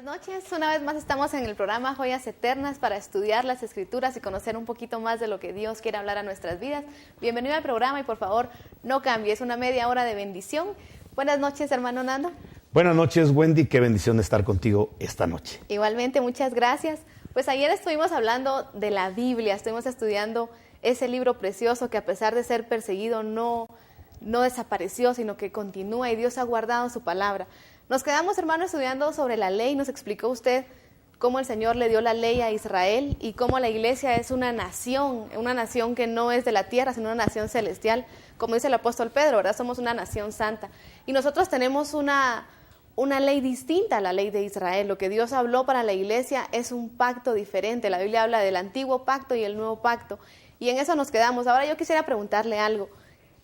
Buenas noches, una vez más estamos en el programa Joyas Eternas para estudiar las Escrituras y conocer un poquito más de lo que Dios quiere hablar a nuestras vidas. Bienvenido al programa y por favor no cambie, es una media hora de bendición. Buenas noches, hermano Nando. Buenas noches, Wendy, qué bendición estar contigo esta noche. Igualmente, muchas gracias. Pues ayer estuvimos hablando de la Biblia, estuvimos estudiando ese libro precioso que a pesar de ser perseguido no desapareció, sino que continúa y Dios ha guardado su palabra. Nos quedamos, hermano, estudiando sobre la ley. Nos explicó usted cómo el Señor le dio la ley a Israel y cómo la iglesia es una nación que no es de la tierra, sino una nación celestial. Como dice el apóstol Pedro, ¿verdad? Somos una nación santa. Y nosotros tenemos una ley distinta a la ley de Israel. Lo que Dios habló para la iglesia es un pacto diferente. La Biblia habla del antiguo pacto y el nuevo pacto. Y en eso nos quedamos. Ahora yo quisiera preguntarle algo.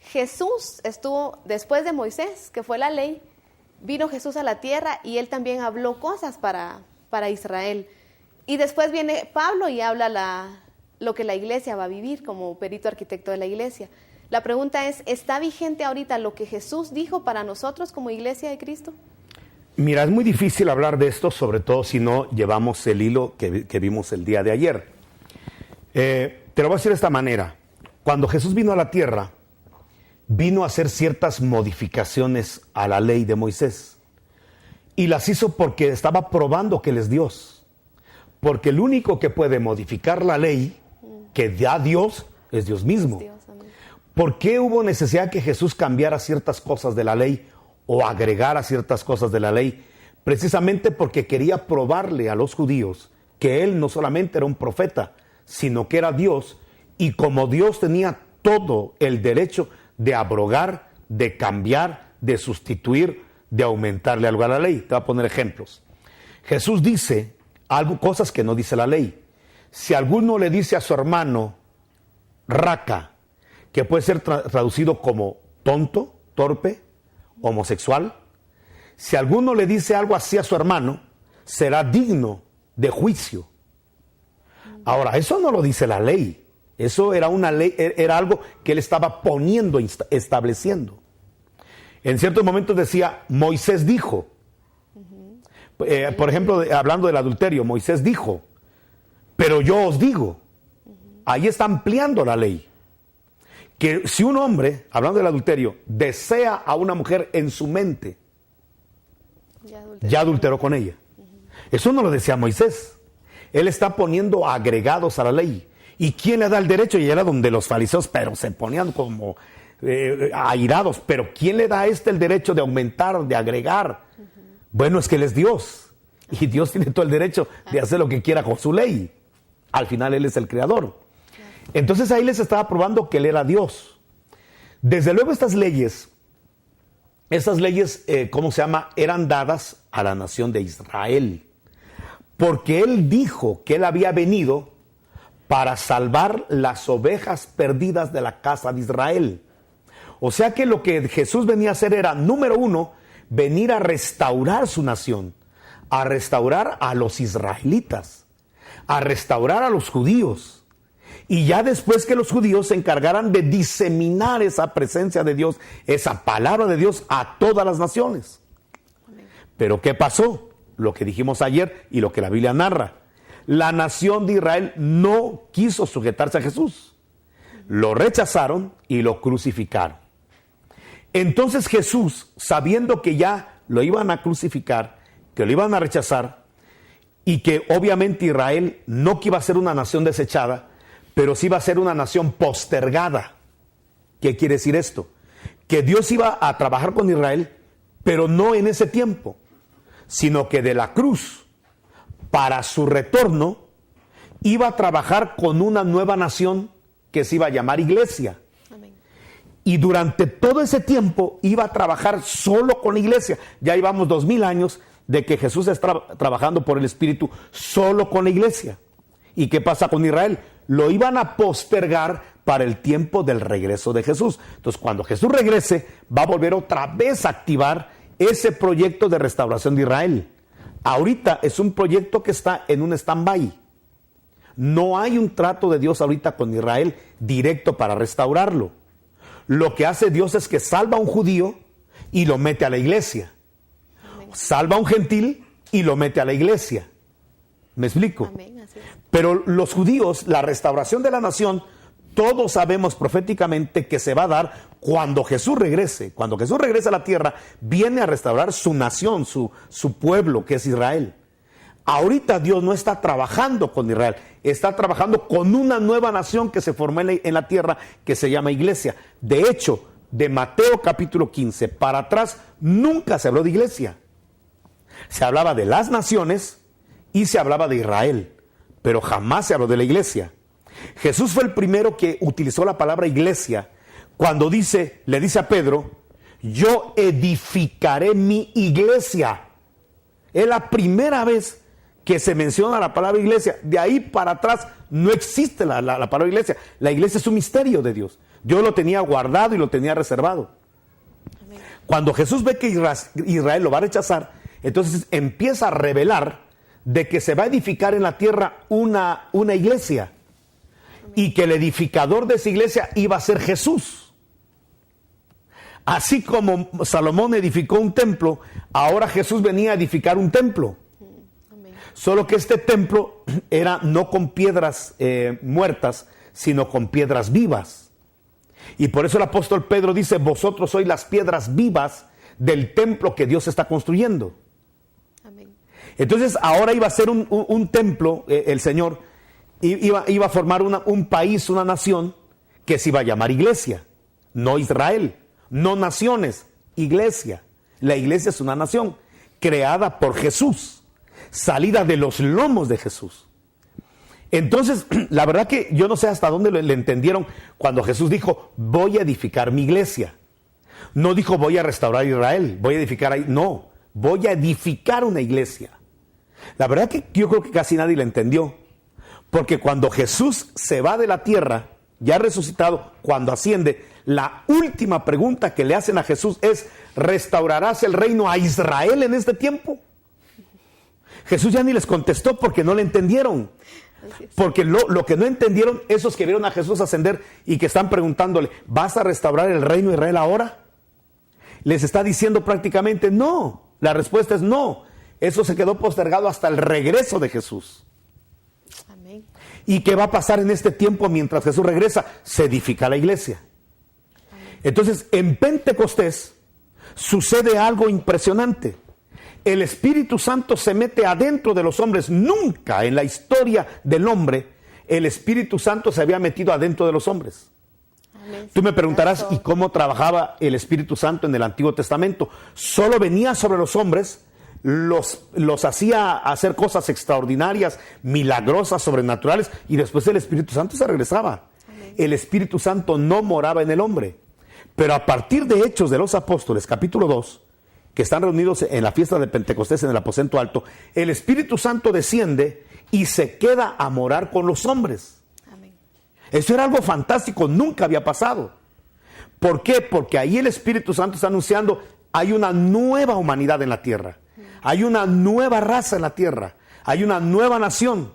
Jesús estuvo después de Moisés, que fue la ley. Vino Jesús a la tierra y él también habló cosas para Israel. Y después viene Pablo y habla lo que la iglesia va a vivir como perito arquitecto de la iglesia. La pregunta es, ¿está vigente ahorita lo que Jesús dijo para nosotros como iglesia de Cristo? Mira, es muy difícil hablar de esto, sobre todo si no llevamos el hilo que vimos el día de ayer. Te lo voy a decir de esta manera. Cuando Jesús vino a la tierra, vino a hacer ciertas modificaciones a la ley de Moisés. Y las hizo porque estaba probando que Él es Dios. Porque el único que puede modificar la ley que da Dios es Dios mismo. ¿Por qué hubo necesidad que Jesús cambiara ciertas cosas de la ley o agregara ciertas cosas de la ley? Precisamente porque quería probarle a los judíos que Él no solamente era un profeta, sino que era Dios. Y como Dios tenía todo el derecho de abrogar, de cambiar, de sustituir, de aumentarle algo a la ley. Te voy a poner ejemplos. Jesús dice cosas que no dice la ley. Si alguno le dice a su hermano raca, que puede ser traducido como tonto, torpe, homosexual, si alguno le dice algo así a su hermano, será digno de juicio. Ahora, eso no lo dice la ley. Eso era una ley, era algo que él estaba poniendo, estableciendo. En ciertos momentos decía, Moisés dijo. Por ejemplo, hablando del adulterio, Moisés dijo, pero yo os digo. Ahí está ampliando la ley. Que si un hombre, hablando del adulterio, desea a una mujer en su mente, ya adulteró con ella. Eso no lo decía Moisés. Él está poniendo agregados a la ley. ¿Y quién le da el derecho? Y era donde los fariseos, pero se ponían como airados. Pero ¿quién le da a el derecho de aumentar, de agregar? Bueno, es que Él es Dios. Y Dios tiene todo el derecho de hacer lo que quiera con su ley. Al final Él es el creador. Entonces ahí les estaba probando que Él era Dios. Desde luego estas leyes, ¿cómo se llama? Eran dadas a la nación de Israel. Porque Él dijo que Él había venido para salvar las ovejas perdidas de la casa de Israel. O sea que lo que Jesús venía a hacer era, número uno, venir a restaurar su nación, a restaurar a los israelitas, a restaurar a los judíos. Y ya después que los judíos se encargaran de diseminar esa presencia de Dios, esa palabra de Dios a todas las naciones. Pero ¿qué pasó? Lo que dijimos ayer y lo que la Biblia narra. La nación de Israel no quiso sujetarse a Jesús. Lo rechazaron y lo crucificaron. Entonces Jesús, sabiendo que ya lo iban a crucificar, que lo iban a rechazar, y que obviamente Israel no que iba a ser una nación desechada, pero sí iba a ser una nación postergada. ¿Qué quiere decir esto? Que Dios iba a trabajar con Israel, pero no en ese tiempo, sino que de la cruz para su retorno, iba a trabajar con una nueva nación que se iba a llamar iglesia. Amén. Y durante todo ese tiempo iba a trabajar solo con la iglesia. Ya llevamos 2000 años de que Jesús está trabajando por el Espíritu solo con la iglesia. ¿Y qué pasa con Israel? Lo iban a postergar para el tiempo del regreso de Jesús. Entonces, cuando Jesús regrese, va a volver otra vez a activar ese proyecto de restauración de Israel. Ahorita es un proyecto que está en un stand-by. No hay un trato de Dios ahorita con Israel directo para restaurarlo. Lo que hace Dios es que salva a un judío y lo mete a la iglesia. Salva a un gentil y lo mete a la iglesia. ¿Me explico? Amén, así es. Pero los judíos, la restauración de la nación, todos sabemos proféticamente que se va a dar cuando Jesús regrese. Cuando Jesús regrese a la tierra, viene a restaurar su nación, su pueblo, que es Israel. Ahorita Dios no está trabajando con Israel, está trabajando con una nueva nación que se formó en la tierra, que se llama iglesia. De hecho, de Mateo capítulo 15 para atrás, nunca se habló de iglesia. Se hablaba de las naciones y se hablaba de Israel, pero jamás se habló de la iglesia. Jesús fue el primero que utilizó la palabra iglesia cuando le dice a Pedro, yo edificaré mi iglesia. Es la primera vez que se menciona la palabra iglesia. De ahí para atrás no existe la palabra iglesia. La iglesia es un misterio de Dios. Dios lo tenía guardado y lo tenía reservado. Amén. Cuando Jesús ve que Israel lo va a rechazar, entonces empieza a revelar de que se va a edificar en la tierra una iglesia. Y que el edificador de esa iglesia iba a ser Jesús. Así como Salomón edificó un templo, ahora Jesús venía a edificar un templo. Amén. Solo que este templo era no con piedras muertas, sino con piedras vivas. Y por eso el apóstol Pedro dice, vosotros sois las piedras vivas del templo que Dios está construyendo. Amén. Entonces ahora iba a ser un templo, el Señor iba a formar un país, una nación que se iba a llamar iglesia, no Israel, no naciones, iglesia. La iglesia es una nación creada por Jesús, salida de los lomos de Jesús. Entonces, la verdad que yo no sé hasta dónde le entendieron cuando Jesús dijo, voy a edificar mi iglesia. No dijo, voy a restaurar Israel, voy a edificar ahí. No, voy a edificar una iglesia. La verdad que yo creo que casi nadie le entendió. Porque cuando Jesús se va de la tierra, ya resucitado, cuando asciende, la última pregunta que le hacen a Jesús es, ¿restaurarás el reino a Israel en este tiempo? Jesús ya ni les contestó porque no le entendieron. Porque lo que no entendieron, esos que vieron a Jesús ascender y que están preguntándole, ¿vas a restaurar el reino de Israel ahora? Les está diciendo prácticamente no. La respuesta es no. Eso se quedó postergado hasta el regreso de Jesús. Amén. ¿Y qué va a pasar en este tiempo mientras Jesús regresa? Se edifica la iglesia. Amén. Entonces, en Pentecostés sucede algo impresionante. El Espíritu Santo se mete adentro de los hombres. Nunca en la historia del hombre el Espíritu Santo se había metido adentro de los hombres. Amén. Tú me preguntarás, Eso. ¿y cómo trabajaba el Espíritu Santo en el Antiguo Testamento? Solo venía sobre los hombres, los hacía hacer cosas extraordinarias, milagrosas, sobrenaturales, y después el Espíritu Santo se regresaba. Amén. El Espíritu Santo no moraba en el hombre. Pero a partir de Hechos de los Apóstoles, capítulo 2, que están reunidos en la fiesta de Pentecostés en el aposento alto, el Espíritu Santo desciende y se queda a morar con los hombres. Amén. Eso era algo fantástico, nunca había pasado. ¿Por qué? Porque ahí el Espíritu Santo está anunciando, hay una nueva humanidad en la tierra, hay una nueva raza en la tierra, hay una nueva nación.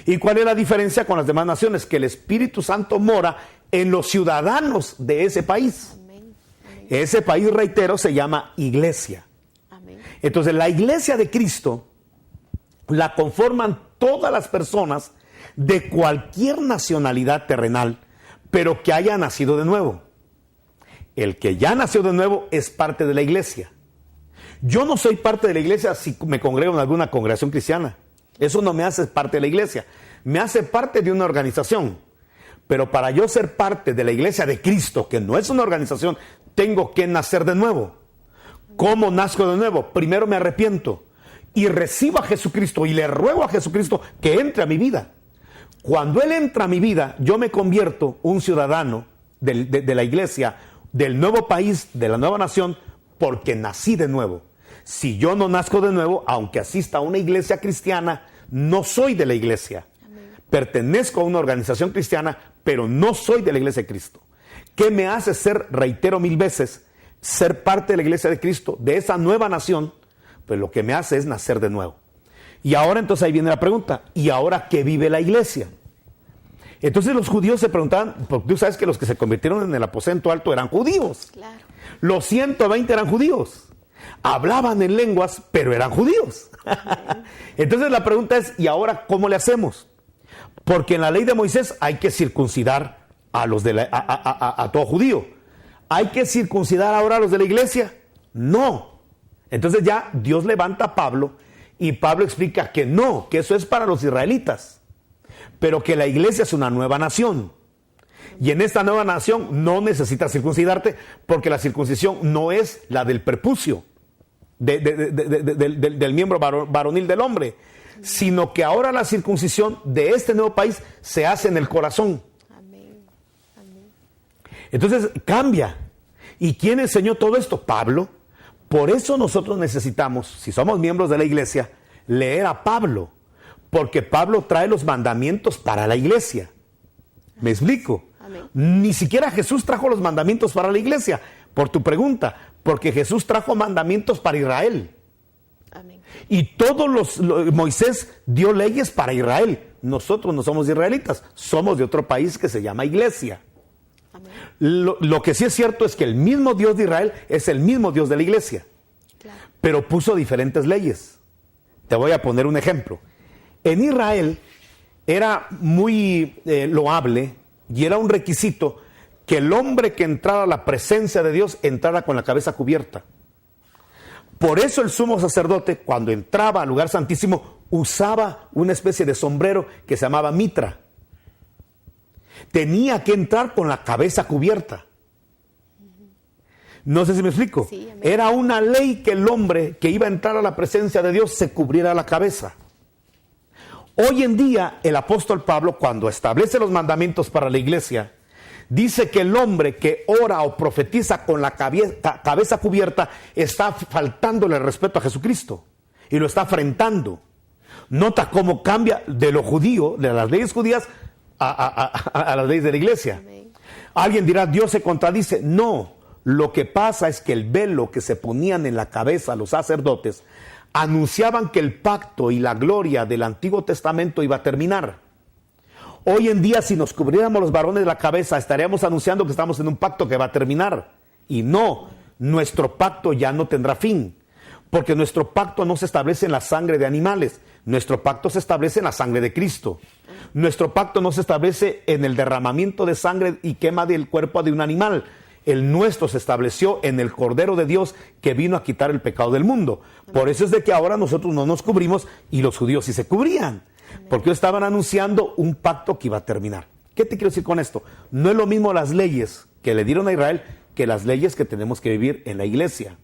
¿Y cuál es la diferencia con las demás naciones? Que el Espíritu Santo mora en los ciudadanos de ese país. Amén. Amén. Ese país, reitero, se llama iglesia. Amén. Entonces, la iglesia de Cristo la conforman todas las personas de cualquier nacionalidad terrenal, pero que haya nacido de nuevo. El que ya nació de nuevo es parte de la iglesia. Yo no soy parte de la iglesia si me congrego en alguna congregación cristiana. Eso no me hace parte de la iglesia. Me hace parte de una organización. Pero para yo ser parte de la iglesia de Cristo, que no es una organización, tengo que nacer de nuevo. ¿Cómo nazco de nuevo? Primero me arrepiento y recibo a Jesucristo y le ruego a Jesucristo que entre a mi vida. Cuando Él entra a mi vida, yo me convierto un ciudadano de la iglesia, del nuevo país, de la nueva nación, porque nací de nuevo. Si yo no nazco de nuevo, aunque asista a una iglesia cristiana, no soy de la iglesia. Amén. Pertenezco a una organización cristiana, pero no soy de la iglesia de Cristo. ¿Qué me hace ser, reitero 1000 veces, ser parte de la iglesia de Cristo, de esa nueva nación? Pues lo que me hace es nacer de nuevo. Y ahora entonces ahí viene la pregunta, ¿y ahora qué vive la iglesia? Entonces los judíos se preguntaban, porque tú sabes que los que se convirtieron en el aposento alto eran judíos. Claro. Los 120 eran judíos. Hablaban en lenguas, pero eran judíos. Entonces la pregunta es, ¿y ahora cómo le hacemos? Porque en la ley de Moisés hay que circuncidar a todo judío. ¿Hay que circuncidar ahora a los de la iglesia? No. Entonces ya Dios levanta a Pablo y Pablo explica que no, que eso es para los israelitas, pero que la iglesia es una nueva nación. Y en esta nueva nación no necesitas circuncidarte, porque la circuncisión no es la del prepucio, del miembro varonil del hombre, sino que ahora la circuncisión de este nuevo país se hace en el corazón. Amén. Amén. Entonces cambia. ¿Y quién enseñó todo esto? Pablo. Por eso nosotros necesitamos, si somos miembros de la iglesia, leer a Pablo, porque Pablo trae los mandamientos para la iglesia. ¿Me explico? Amén. Ni siquiera Jesús trajo los mandamientos para la iglesia, por tu pregunta, porque Jesús trajo mandamientos para Israel. Amén. Y Moisés dio leyes para Israel. Nosotros no somos israelitas, somos de otro país que se llama iglesia. Amén. Lo que sí es cierto es que el mismo Dios de Israel es el mismo Dios de la iglesia, Claro. pero puso diferentes leyes. Te voy a poner un ejemplo. En Israel era muy loable y era un requisito que el hombre que entrara a la presencia de Dios entrara con la cabeza cubierta. Por eso el sumo sacerdote, cuando entraba al lugar santísimo, usaba una especie de sombrero que se llamaba mitra. Tenía que entrar con la cabeza cubierta. No sé si me explico. Sí, amén. Era una ley que el hombre que iba a entrar a la presencia de Dios se cubriera la cabeza. Hoy en día, el apóstol Pablo, cuando establece los mandamientos para la iglesia, dice que el hombre que ora o profetiza con la cabeza cubierta está faltándole el respeto a Jesucristo y lo está afrentando. Nota cómo cambia de lo judío, de las leyes judías, a las leyes de la iglesia. Amén. Alguien dirá, Dios se contradice. No, lo que pasa es que el velo que se ponían en la cabeza los sacerdotes anunciaban que el pacto y la gloria del Antiguo Testamento iba a terminar. Hoy en día, si nos cubriéramos los varones de la cabeza, estaríamos anunciando que estamos en un pacto que va a terminar. Y no, nuestro pacto ya no tendrá fin, porque nuestro pacto no se establece en la sangre de animales, nuestro pacto se establece en la sangre de Cristo. Nuestro pacto no se establece en el derramamiento de sangre y quema del cuerpo de un animal. El nuestro se estableció en el Cordero de Dios que vino a quitar el pecado del mundo. Por eso es de que ahora nosotros no nos cubrimos y los judíos sí se cubrían, porque estaban anunciando un pacto que iba a terminar. ¿Qué te quiero decir con esto? No es lo mismo las leyes que le dieron a Israel que las leyes que tenemos que vivir en la iglesia.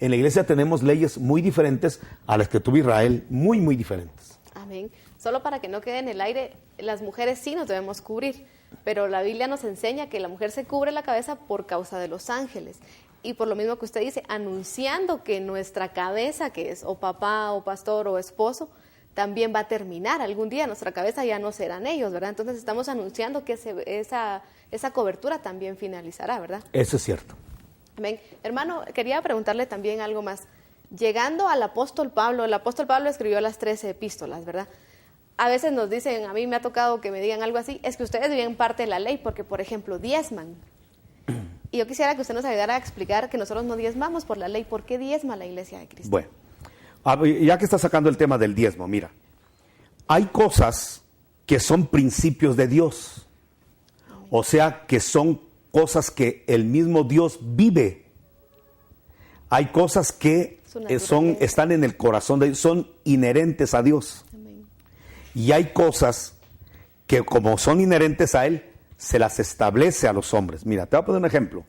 En la iglesia tenemos leyes muy diferentes a las que tuvo Israel, muy, muy diferentes. Amén. Solo para que no quede en el aire, las mujeres sí nos debemos cubrir, pero la Biblia nos enseña que la mujer se cubre la cabeza por causa de los ángeles. Y por lo mismo que usted dice, anunciando que nuestra cabeza, que es o papá o pastor o esposo, también va a terminar. Algún día nuestra cabeza ya no serán ellos, ¿verdad? Entonces estamos anunciando que esa cobertura también finalizará, ¿verdad? Eso es cierto. Amén. Hermano, quería preguntarle también algo más. Llegando al apóstol Pablo, el apóstol Pablo escribió las 13 epístolas, ¿verdad? A veces nos dicen, a mí me ha tocado que me digan algo así, es que ustedes viven parte de la ley porque, por ejemplo, diezman. Y yo quisiera que usted nos ayudara a explicar que nosotros no diezmamos por la ley. ¿Por qué diezma la iglesia de Cristo? Bueno, ya que está sacando el tema del diezmo, mira, hay cosas que son principios de Dios. O sea, que son cosas que el mismo Dios vive. Hay cosas que están en el corazón de Dios, son inherentes a Dios. Amén. Y hay cosas que como son inherentes a Él, se las establece a los hombres. Mira, te voy a poner un ejemplo.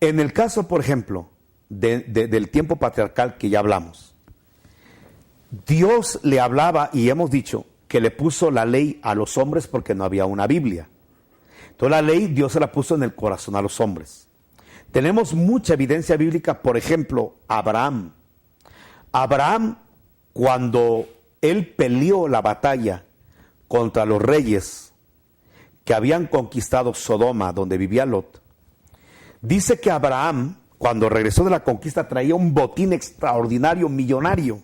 En el caso, por ejemplo, del tiempo patriarcal que ya hablamos, Dios le hablaba y hemos dicho que le puso la ley a los hombres porque no había una Biblia. Entonces la ley Dios se la puso en el corazón a los hombres. Tenemos mucha evidencia bíblica, por ejemplo, Abraham. Abraham, cuando él peleó la batalla contra los reyes que habían conquistado Sodoma, donde vivía Lot, dice que Abraham, cuando regresó de la conquista, traía un botín extraordinario, millonario.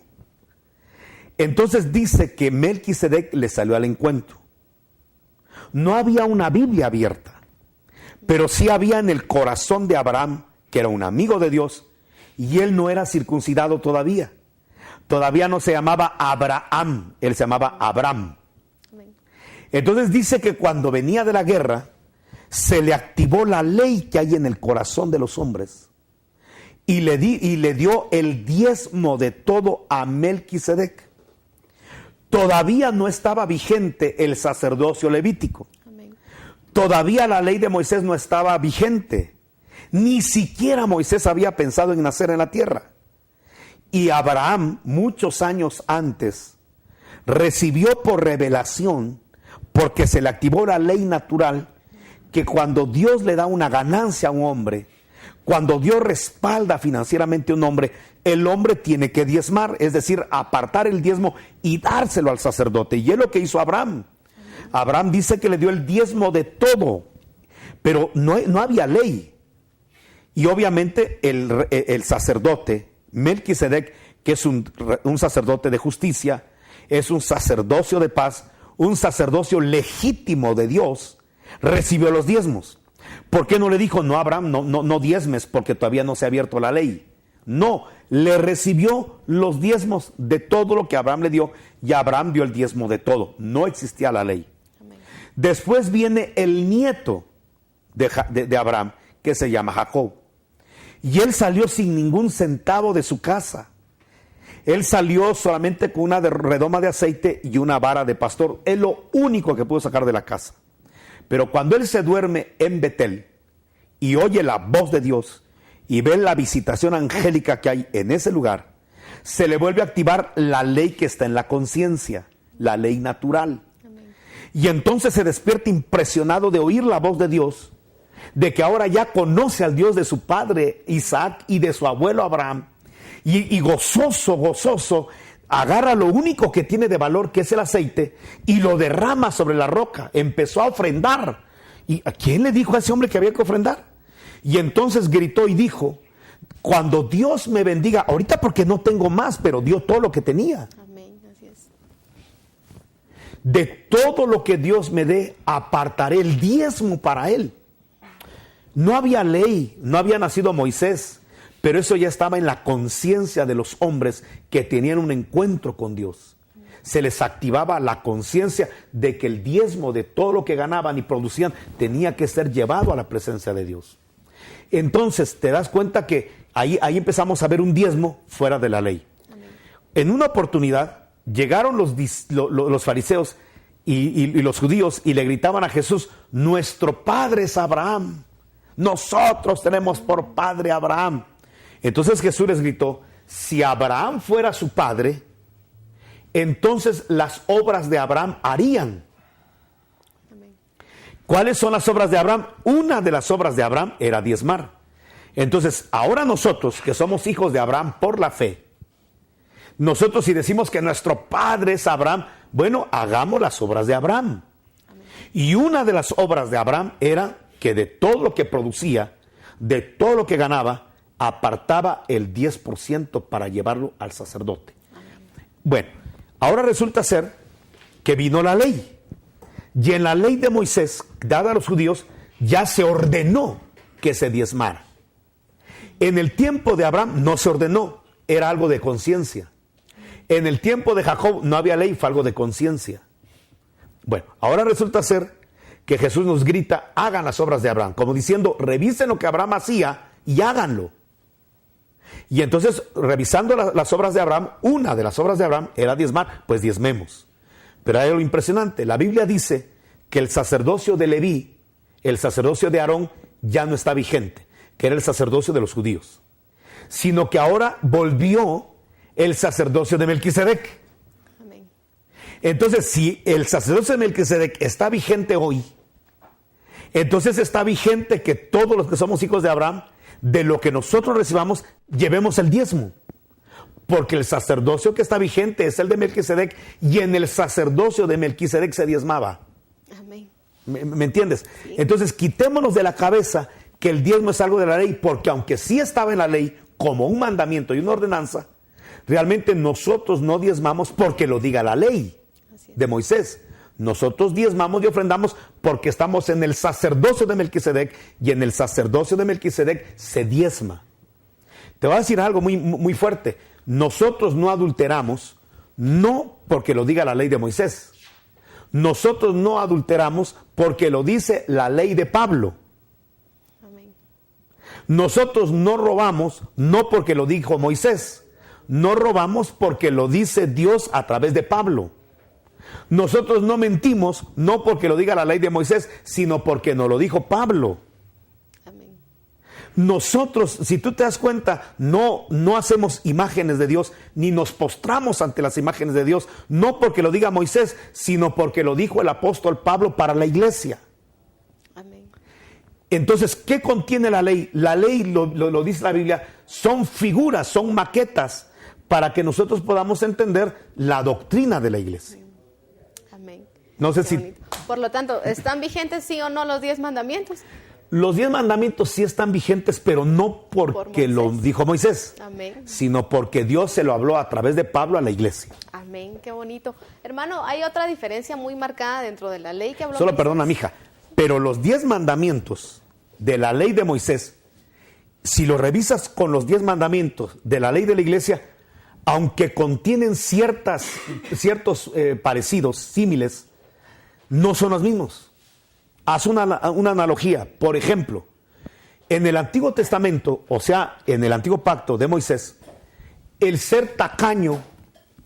Entonces dice que Melquisedec le salió al encuentro. No había una Biblia abierta, pero sí había en el corazón de Abraham, que era un amigo de Dios, y él no era circuncidado todavía. Todavía no se llamaba Abraham, él se llamaba Abram. Amén. Entonces dice que cuando venía de la guerra, se le activó la ley que hay en el corazón de los hombres. Y le dio el diezmo de todo a Melquisedec. Todavía no estaba vigente el sacerdocio levítico. Amén. Todavía la ley de Moisés no estaba vigente. Ni siquiera Moisés había pensado en nacer en la tierra. Y Abraham, muchos años antes, recibió por revelación, porque se le activó la ley natural, que cuando Dios le da una ganancia a un hombre, cuando Dios respalda financieramente a un hombre, el hombre tiene que diezmar, es decir, apartar el diezmo y dárselo al sacerdote. Y es lo que hizo Abraham. Abraham dice que le dio el diezmo de todo, pero no había ley. Y obviamente el sacerdote, Melquisedec, que es un sacerdote de justicia, es un sacerdocio de paz, un sacerdocio legítimo de Dios, recibió los diezmos. ¿Por qué no le dijo, no, Abraham, no diezmes porque todavía no se ha abierto la ley? No, le recibió los diezmos de todo lo que Abraham le dio, y Abraham dio el diezmo de todo. No existía la ley. Amén. Después viene el nieto de Abraham, que se llama Jacob. Y él salió sin ningún centavo de su casa. Él salió solamente con una redoma de aceite y una vara de pastor. Es lo único que pudo sacar de la casa. Pero cuando él se duerme en Betel y oye la voz de Dios y ve la visitación angélica que hay en ese lugar, se le vuelve a activar la ley que está en la conciencia, la ley natural. Amén. Y entonces se despierta impresionado de oír la voz de Dios, de que ahora ya conoce al Dios de su padre Isaac y de su abuelo Abraham, y gozoso, agarra lo único que tiene de valor, que es el aceite, y lo derrama sobre la roca. Empezó a ofrendar. ¿Y a quién le dijo a ese hombre que había que ofrendar? Y entonces gritó y dijo, cuando Dios me bendiga, ahorita porque no tengo más, pero dio todo lo que tenía. Amén. Así es. De todo lo que Dios me dé, apartaré el diezmo para él. No había ley, no había nacido Moisés, pero eso ya estaba en la conciencia de los hombres que tenían un encuentro con Dios. Se les activaba la conciencia de que el diezmo de todo lo que ganaban y producían tenía que ser llevado a la presencia de Dios. Entonces te das cuenta que ahí empezamos a ver un diezmo fuera de la ley. Amén. En una oportunidad llegaron los fariseos y los judíos y le gritaban a Jesús, nuestro padre es Abraham, nosotros tenemos por padre a Abraham. Entonces Jesús les gritó, si Abraham fuera su padre, entonces las obras de Abraham harían. Amén. ¿Cuáles son las obras de Abraham? Una de las obras de Abraham era diezmar. Entonces, ahora nosotros que somos hijos de Abraham por la fe, nosotros si decimos que nuestro padre es Abraham, bueno, hagamos las obras de Abraham. Amén. Y una de las obras de Abraham era que de todo lo que producía, de todo lo que ganaba, apartaba el 10% para llevarlo al sacerdote. Bueno, ahora resulta ser que vino la ley. Y en la ley de Moisés, dada a los judíos, ya se ordenó que se diezmara. En el tiempo de Abraham no se ordenó, era algo de conciencia. En el tiempo de Jacob no había ley, fue algo de conciencia. Bueno, ahora resulta ser que Jesús nos grita, hagan las obras de Abraham, como diciendo, revisen lo que Abraham hacía y háganlo. Y entonces, revisando las obras de Abraham, una de las obras de Abraham era diezmar, pues diezmemos. Pero hay algo impresionante, la Biblia dice que el sacerdocio de Leví, el sacerdocio de Aarón, ya no está vigente, que era el sacerdocio de los judíos, sino que ahora volvió el sacerdocio de Melquisedec. Amén. Entonces, si el sacerdocio de Melquisedec está vigente hoy, entonces está vigente que todos los que somos hijos de Abraham, de lo que nosotros recibamos, llevemos el diezmo. Porque el sacerdocio que está vigente es el de Melquisedec, y en el sacerdocio de Melquisedec se diezmaba. Amén. ¿Me entiendes? Sí. Entonces, quitémonos de la cabeza que el diezmo es algo de la ley, porque aunque sí estaba en la ley como un mandamiento y una ordenanza, realmente nosotros no diezmamos porque lo diga la ley de Moisés. Nosotros diezmamos y ofrendamos porque estamos en el sacerdocio de Melquisedec, y en el sacerdocio de Melquisedec se diezma. Te voy a decir algo muy fuerte. Nosotros no adulteramos, no porque lo diga la ley de Moisés. Nosotros no adulteramos porque lo dice la ley de Pablo. Amén. Nosotros no robamos, no porque lo dijo Moisés. No robamos porque lo dice Dios a través de Pablo. Nosotros no mentimos, no porque lo diga la ley de Moisés, sino porque nos lo dijo Pablo. Amén. Nosotros, si tú te das cuenta, no hacemos imágenes de Dios, ni nos postramos ante las imágenes de Dios, no porque lo diga Moisés, sino porque lo dijo el apóstol Pablo para la iglesia. Amén. Entonces, ¿qué contiene la ley? La ley, lo dice la Biblia, son figuras, son maquetas, para que nosotros podamos entender la doctrina de la iglesia. Amén. No sé Qué si... bonito. Por lo tanto, ¿están vigentes sí o no los 10 mandamientos? Los 10 mandamientos sí están vigentes, pero no porque lo dijo Moisés, Amén. sino porque Dios se lo habló a través de Pablo a la iglesia. Amén, qué bonito. Hermano, hay otra diferencia muy marcada dentro de la ley que habló Solo Moisés. perdona, mija, pero los 10 mandamientos de la ley de Moisés, si lo revisas con los 10 mandamientos de la ley de la iglesia, aunque contienen ciertos parecidos, símiles, no son los mismos. Haz una analogía. Por ejemplo, en el Antiguo Testamento, o sea, en el Antiguo Pacto de Moisés, el ser tacaño,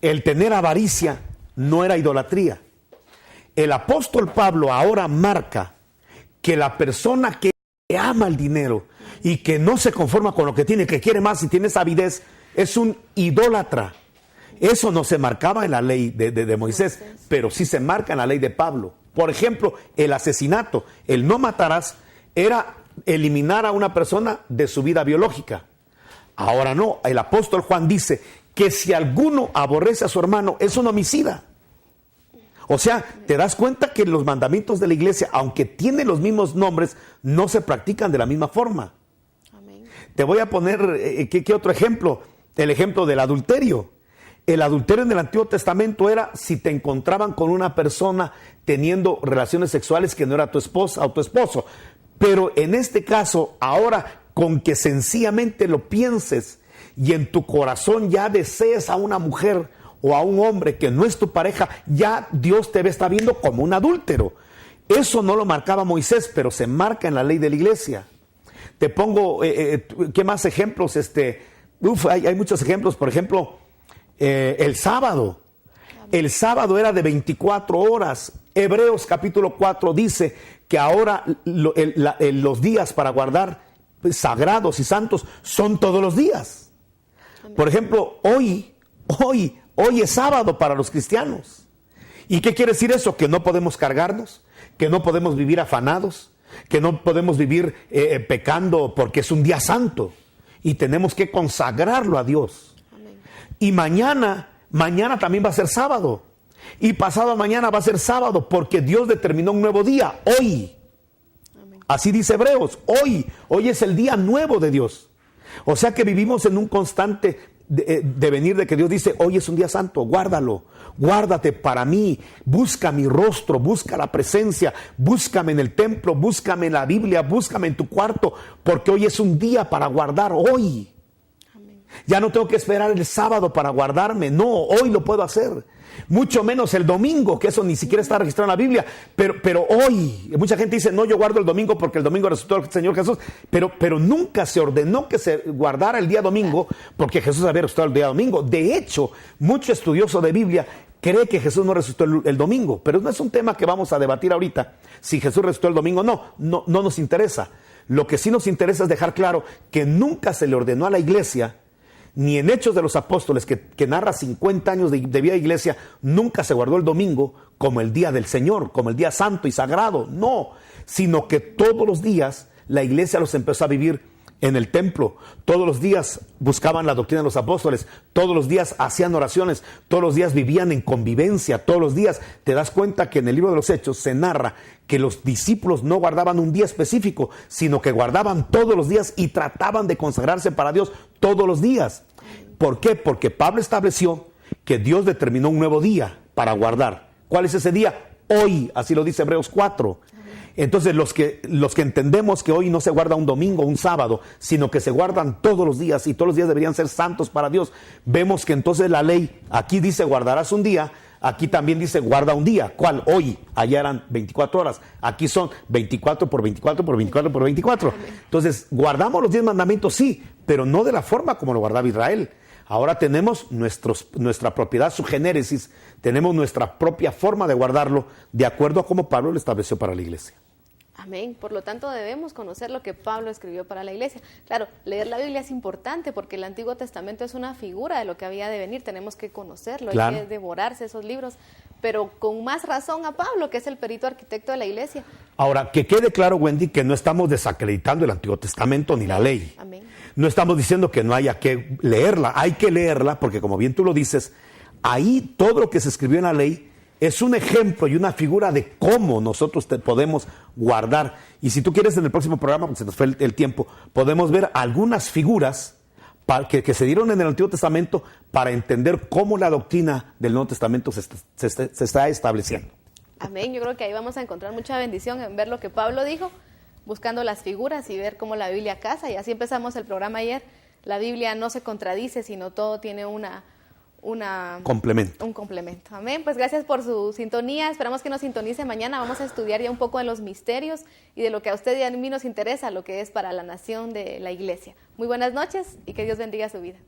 el tener avaricia, no era idolatría. El apóstol Pablo ahora marca que la persona que ama el dinero y que no se conforma con lo que tiene, que quiere más y tiene esa avidez, es un idólatra. Eso no se marcaba en la ley de Moisés, pero sí se marca en la ley de Pablo. Por ejemplo, el asesinato, el no matarás, era eliminar a una persona de su vida biológica. Ahora no, el apóstol Juan dice que si alguno aborrece a su hermano, es un homicida. O sea, te das cuenta que los mandamientos de la iglesia, aunque tienen los mismos nombres, no se practican de la misma forma. Amén. Te voy a poner, ¿qué otro ejemplo? El ejemplo del adulterio. El adulterio en el Antiguo Testamento era si te encontraban con una persona teniendo relaciones sexuales que no era tu esposa o tu esposo. Pero en este caso, ahora, con que sencillamente lo pienses y en tu corazón ya desees a una mujer o a un hombre que no es tu pareja, ya Dios te está viendo como un adúltero. Eso no lo marcaba Moisés, pero se marca en la ley de la iglesia. Te pongo, ¿qué más ejemplos? Hay muchos ejemplos. Por ejemplo, el sábado. El sábado era de 24 horas. Hebreos capítulo 4 dice que ahora los días para guardar sagrados y santos son todos los días. Por ejemplo, hoy es sábado para los cristianos. ¿Y qué quiere decir eso? Que no podemos cargarnos, que no podemos vivir afanados, que no podemos vivir pecando porque es un día santo y tenemos que consagrarlo a Dios. Amén. Y mañana también va a ser sábado. Y pasado mañana va a ser sábado porque Dios determinó un nuevo día, hoy. Amén. Así dice Hebreos, hoy es el día nuevo de Dios. O sea que vivimos en un constante devenir de que Dios dice, hoy es un día santo, guárdalo, guárdate para mí, busca mi rostro, busca la presencia, búscame en el templo, búscame en la Biblia, búscame en tu cuarto, porque hoy es un día para guardar, hoy. Amén. Ya no tengo que esperar el sábado para guardarme, no, hoy lo puedo hacer. Mucho menos el domingo, que eso ni siquiera está registrado en la Biblia, pero hoy, mucha gente dice, no, yo guardo el domingo porque el domingo resucitó el Señor Jesús, pero nunca se ordenó que se guardara el día domingo porque Jesús había resucitado el día domingo. De hecho, mucho estudioso de Biblia cree que Jesús no resucitó el domingo, pero no es un tema que vamos a debatir ahorita, si Jesús resucitó el domingo, no nos interesa. Lo que sí nos interesa es dejar claro que nunca se le ordenó a la iglesia, ni en Hechos de los Apóstoles, que narra 50 años de vida de iglesia, nunca se guardó el domingo como el día del Señor, como el día santo y sagrado. No, sino que todos los días la iglesia los empezó a vivir en el templo. Todos los días buscaban la doctrina de los apóstoles. Todos los días hacían oraciones. Todos los días vivían en convivencia. Todos los días te das cuenta que en el libro de los Hechos se narra que los discípulos no guardaban un día específico, sino que guardaban todos los días y trataban de consagrarse para Dios todos los días. ¿Por qué? Porque Pablo estableció que Dios determinó un nuevo día para guardar. ¿Cuál es ese día? Hoy, así lo dice Hebreos 4. Entonces los que entendemos que hoy no se guarda un domingo, un sábado, sino que se guardan todos los días y todos los días deberían ser santos para Dios, vemos que entonces la ley aquí dice guardarás un día, aquí también dice guarda un día. ¿Cuál? Hoy, allá eran 24 horas, aquí son 24 por 24 por 24 por 24. Entonces guardamos los 10 mandamientos, sí, pero no de la forma como lo guardaba Israel. Ahora tenemos nuestra propiedad, su génesis, tenemos nuestra propia forma de guardarlo de acuerdo a cómo Pablo lo estableció para la iglesia. Amén. Por lo tanto, debemos conocer lo que Pablo escribió para la iglesia. Claro, leer la Biblia es importante porque el Antiguo Testamento es una figura de lo que había de venir. Tenemos que conocerlo, claro. Hay que devorarse esos libros, pero con más razón a Pablo, que es el perito arquitecto de la iglesia. Ahora, que quede claro, Wendy, que no estamos desacreditando el Antiguo Testamento ni la ley. Amén. No estamos diciendo que no haya que leerla, hay que leerla porque, como bien tú lo dices, ahí todo lo que se escribió en la ley es un ejemplo y una figura de cómo nosotros podemos guardar. Y si tú quieres, en el próximo programa, porque se nos fue el tiempo, podemos ver algunas figuras que se dieron en el Antiguo Testamento para entender cómo la doctrina del Nuevo Testamento se está estableciendo. Amén. Yo creo que ahí vamos a encontrar mucha bendición en ver lo que Pablo dijo, buscando las figuras y ver cómo la Biblia casa. Y así empezamos el programa ayer. La Biblia no se contradice, sino todo tiene un complemento. Amén. Pues gracias por su sintonía. Esperamos que nos sintonice mañana. Vamos a estudiar ya un poco de los misterios y de lo que a usted y a mí nos interesa, lo que es para la nación de la iglesia. Muy buenas noches y que Dios bendiga su vida.